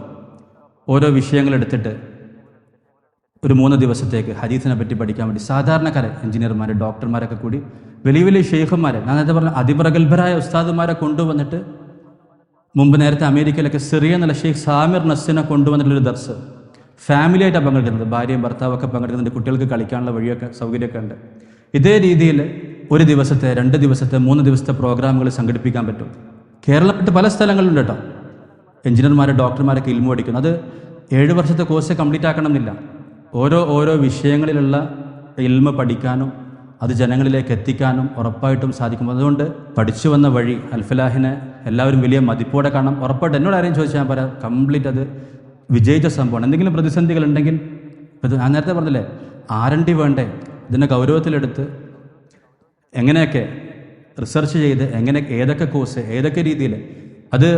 ഓരോ വിഷയങ്ങളെടുത്തിട്ട് ഒരു 3 ദിവസത്തേക്ക് ഹദീസിനെ പറ്റി പഠിക്കാൻ വേണ്ടി സാധാരണക്കാരെ, എഞ്ചിനീയർമാർ, ഡോക്ടർമാരൊക്കെ കൂടി വലിയ വലിയ ഷെയ്ഖുമാരെ, ഞാൻ നേരത്തെ പറഞ്ഞ അതിപ്രഗത്ഭരായ ഉസ്താദുമാരെ കൊണ്ടുവന്നിട്ട്, മുമ്പ് നേരത്തെ അമേരിക്കയിലൊക്കെ സിറിയ എന്നുള്ള ഷെയ്ഖ് സാമിർ നസ്സിനെ കൊണ്ടുവന്നിട്ടുള്ളൊരു ദർസ് ഫാമിലിയായിട്ടാണ് പങ്കെടുക്കുന്നത്. ഭാര്യയും ഭർത്താവൊക്കെ പങ്കെടുക്കുന്നുണ്ട്. കുട്ടികൾക്ക് കളിക്കാനുള്ള വഴിയൊക്കെ സൗകര്യമൊക്കെ ഉണ്ട്. ഇതേ രീതിയിൽ 1 ദിവസത്തെ, 2 ദിവസത്തെ, 3 ദിവസത്തെ പ്രോഗ്രാമുകൾ സംഘടിപ്പിക്കാൻ പറ്റും. കേരളം വിട്ട് പല സ്ഥലങ്ങളിലുണ്ട് കേട്ടോ. എഞ്ചിനീയർമാർ, ഡോക്ടർമാരൊക്കെ ഇൽമു പഠിക്കുന്നു. അത് 7 വർഷത്തെ കോഴ്സ് കംപ്ലീറ്റ് ആക്കണമെന്നില്ല. ഓരോ വിഷയങ്ങളിലുള്ള ഇൽമ പഠിക്കാനും അത് ജനങ്ങളിലേക്ക് എത്തിക്കാനും ഉറപ്പായിട്ടും സാധിക്കും. അതുകൊണ്ട് പഠിച്ചു വന്ന വഴി അൽഫലാഹിനെ എല്ലാവരും വലിയ മതിപ്പോടെ കാണാം. ഉറപ്പായിട്ട് എന്നോട് ആരെയും ചോദിച്ചാൽ ഞാൻ പറയാം, കംപ്ലീറ്റ് അത് വിജയിച്ച സംഭവമാണ്. എന്തെങ്കിലും പ്രതിസന്ധികൾ ഉണ്ടെങ്കിൽ, ഞാൻ നേരത്തെ പറഞ്ഞില്ലേ, R&D വേണ്ടേ, ഇതിനെ ഗൗരവത്തിലെടുത്ത് എങ്ങനെയൊക്കെ റിസർച്ച് ചെയ്ത്, ഏതൊക്കെ കോഴ്സ്, ഏതൊക്കെ രീതിയിൽ, അത്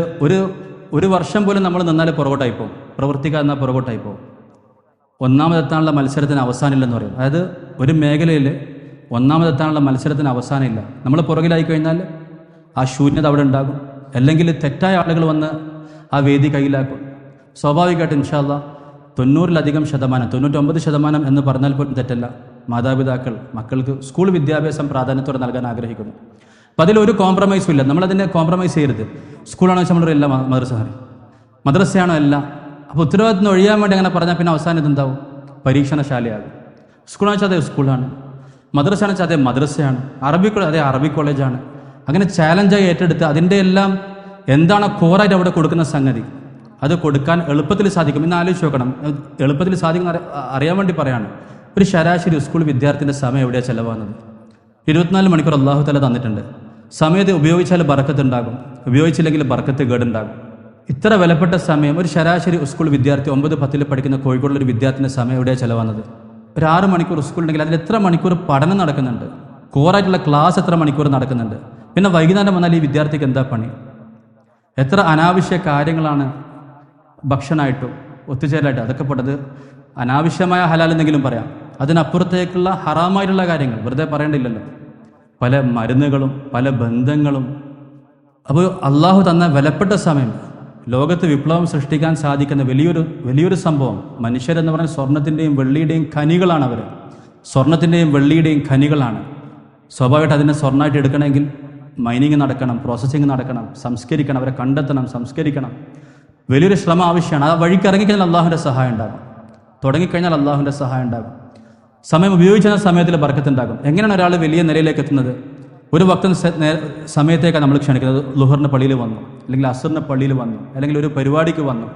ഒരു വർഷം പോലും നമ്മൾ നിന്നാൽ പുറകോട്ടായിപ്പോവും, പ്രവർത്തിക്കാതെ പുറകോട്ടായിപ്പോവും. ഒന്നാമതെത്താനുള്ള മത്സരത്തിന് അവസാനമില്ലെന്ന് പറയും. അതായത് ഒരു മേഖലയിൽ ഒന്നാമതെത്താനുള്ള മത്സരത്തിന് അവസാനമില്ല. നമ്മൾ പുറകിലായി കഴിഞ്ഞാൽ ആ ശൂന്യത അവിടെ ഉണ്ടാകും. അല്ലെങ്കിൽ തെറ്റായ ആളുകൾ വന്ന് ആ വേദി കയ്യിലാക്കും. സ്വാഭാവികമായിട്ട് ഇൻഷാ അല്ലാഹ് 90% 99% എന്ന് പറഞ്ഞാൽ പോലും തെറ്റല്ല. മാതാപിതാക്കൾ മക്കൾക്ക് സ്കൂൾ വിദ്യാഭ്യാസം പ്രാധാന്യത്തോടെ നൽകാൻ ആഗ്രഹിക്കുന്നു. അപ്പം അതിലൊരു കോംപ്രമൈസും ഇല്ല. നമ്മളതിനെ കോംപ്രമൈസ് ചെയ്യരുത്. സ്കൂളാണോ വെച്ചാൽ നമ്മളൊരു എല്ലാ മദ്രസയാണോ അല്ല. അപ്പോൾ ഉത്തരവാദിത്തം ഒഴിയാൻ വേണ്ടി അങ്ങനെ പറഞ്ഞാൽ പിന്നെ അവസാനം ഇതെന്താവും? പരീക്ഷണശാലയാകും. സ്കൂളാണെന്ന് വെച്ചാൽ അതേ സ്കൂളാണ്, മദ്രസയാണെന്ന് വെച്ചാൽ അതേ മദ്രസയാണ്, അതേ അറബി കോളേജാണ്. അങ്ങനെ ചാലഞ്ചായി ഏറ്റെടുത്ത് അതിൻ്റെ എല്ലാം എന്താണ് കോറായിട്ട് അവിടെ കൊടുക്കുന്ന സംഗതി അത് കൊടുക്കാൻ എളുപ്പത്തിൽ സാധിക്കും. ഇന്ന് ആലോചിച്ച് നോക്കണം, എളുപ്പത്തിൽ സാധിക്കുന്ന അറിയാൻ വേണ്ടി പറയാണ്. ഒരു ശരാശരി സ്കൂൾ വിദ്യാർത്ഥിൻ്റെ സമയം എവിടെയാണ് ചിലവാകുന്നത്? 24 മണിക്കൂർ അള്ളാഹു തആല തന്നിട്ടുണ്ട്. സമയത്ത് ഉപയോഗിച്ചാൽ ബർക്കത്ത് ഉണ്ടാകും, ഉപയോഗിച്ചില്ലെങ്കിൽ ബർക്കത്ത് കേടുണ്ടാകും. ഇത്ര വിലപ്പെട്ട സമയം ഒരു ശരാശരി സ്കൂൾ വിദ്യാർത്ഥി 9-10 പഠിക്കുന്ന കോഴിക്കോടുള്ളൊരു വിദ്യാർത്ഥിൻ്റെ സമയം എവിടെയാണ് ചിലവാകുന്നത്? ഒരു 6 മണിക്കൂർ സ്കൂൾ ഉണ്ടെങ്കിൽ അതിൽ എത്ര മണിക്കൂർ പഠനം നടക്കുന്നുണ്ട്? കോറായിട്ടുള്ള ക്ലാസ് എത്ര മണിക്കൂർ നടക്കുന്നുണ്ട്? പിന്നെ വൈകുന്നേരം വന്നാൽ ഈ വിദ്യാർത്ഥിക്ക് എന്താ പണി? എത്ര അനാവശ്യ കാര്യങ്ങളാണ് ഭക്ഷണമായിട്ടും ഒത്തുചേരലായിട്ട്. അതൊക്കെ പെട്ടത് അനാവശ്യമായ ഹലാൽ എന്തെങ്കിലും പറയാം, അതിനപ്പുറത്തേക്കുള്ള ഹറാമായിട്ടുള്ള കാര്യങ്ങൾ വെറുതെ പറയേണ്ടില്ലല്ലോ. പല മരുന്നുകളും പല ബന്ധങ്ങളും. അപ്പോൾ അള്ളാഹു തന്ന വിലപ്പെട്ട സമയം, ലോകത്ത് വിപ്ലവം സൃഷ്ടിക്കാൻ സാധിക്കുന്ന വലിയൊരു സംഭവം. മനുഷ്യരെന്ന് പറഞ്ഞാൽ സ്വർണത്തിൻ്റെയും വെള്ളിയുടെയും ഖനികളാണ്. അവർ സ്വർണത്തിൻ്റെയും വെള്ളിയുടെയും ഖനികളാണ്. സ്വാഭാവികമായിട്ട് അതിനെ സ്വർണ്ണമായിട്ട് എടുക്കണമെങ്കിൽ മൈനിങ് നടക്കണം, പ്രോസസ്സിങ് നടക്കണം, സംസ്കരിക്കണം, അവരെ കണ്ടെത്തണം, സംസ്കരിക്കണം. വലിയൊരു ശ്രമം ആവശ്യമാണ്. ആ വഴിക്ക് ഇറങ്ങിക്കഴിഞ്ഞാൽ അള്ളാഹുവിൻ്റെ സഹായം ഉണ്ടാകും, തുടങ്ങിക്കഴിഞ്ഞാൽ അള്ളാഹുവിൻ്റെ സഹായം ഉണ്ടാകും. സമയം ഉപയോഗിക്കുന്ന സമയത്തിൽ ബർക്കത്തുണ്ടാകും. എങ്ങനെയാണ് ഒരാൾ വലിയ നിലയിലേക്ക് എത്തുന്നത്? ഒരു വക്ത സമയത്തേക്കാണ് നമ്മൾ ക്ഷണിക്കുന്നത്. ളുഹറിന് പള്ളിയിൽ വന്നു, അല്ലെങ്കിൽ അസറിന് പള്ളിയിൽ വന്നു, അല്ലെങ്കിൽ ഒരു പരിപാടിക്ക് വന്നു,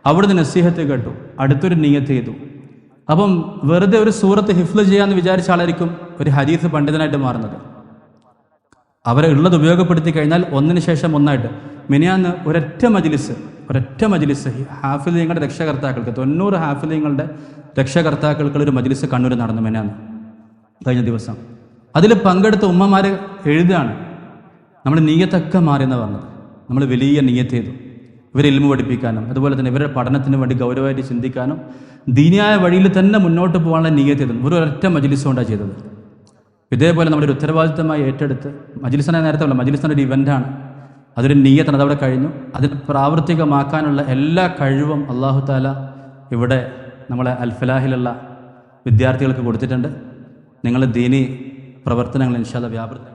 അവിടുന്ന് നസീഹത്ത് കേട്ടു, അടുത്തൊരു നിയ്യത്ത് ചെയ്തു. അപ്പം വെറുതെ ഒരു സൂറത്ത് ഹിഫ്ള് ചെയ്യാമെന്ന് വിചാരിച്ച ആളായിരിക്കും ഒരു ഹദീസ് പണ്ഡിതനായിട്ട് മാറുന്നത്. അവരെ ഉള്ളത് ഉപയോഗപ്പെടുത്തി കഴിഞ്ഞാൽ ഒന്നിനു ശേഷം ഒന്നായിട്ട്. മിനിയാന്ന് ഒരൊറ്റ മജ്ലിസ് ഹാഫിളീങ്ങളുടെ രക്ഷകർത്താക്കൾക്ക് 90 ഹാഫിളീങ്ങളുടെ രക്ഷകർത്താക്കൾക്കുള്ള ഒരു മജ്ലിസ് കണ്ണൂർ നടന്നു മിനിയാന്ന് കഴിഞ്ഞ ദിവസം. അതിൽ പങ്കെടുത്ത ഉമ്മമാർ എഴുതുകയാണ്, നമ്മൾ നീയത്തൊക്കെ മാറിയെന്ന് പറഞ്ഞത്. നമ്മൾ വലിയ നീയത്ത് ചെയ്തു, ഇവരെ ഇൽമു പഠിപ്പിക്കാനും അതുപോലെ തന്നെ ഇവരുടെ പഠനത്തിന് വേണ്ടി ഗൗരവമായിട്ട് ചിന്തിക്കാനും ദീനിയായ വഴിയിൽ തന്നെ മുന്നോട്ട് പോകാനുള്ള നീയത്ത് ചെയ്തു. ഒരൊറ്റ മജ്ലിസ് കൊണ്ടാണ് ചെയ്തത്. ഇതേപോലെ നമ്മുടെ ഒരു ഉത്തരവാദിത്തമായി ഏറ്റെടുത്ത് മജ്ലിസിനെ നേരത്തെ ഉള്ള മജ്ലിസിൻ്റെ ഒരു ഇവൻ്റാണ്, അതൊരു നീയത്താണ്, അതവിടെ കഴിഞ്ഞു. അതിന് പ്രാവർത്തികമാക്കാനുള്ള എല്ലാ കഴിവും അല്ലാഹു തആല ഇവിടെ നമ്മളെ അൽ-ഫലാഹിലുള്ള വിദ്യാർത്ഥികൾക്ക് കൊടുത്തിട്ടുണ്ട്. നിങ്ങൾ ദീനി പ്രവർത്തനങ്ങൾ ഇൻഷാ അല്ലാഹ് വ്യാപൃതം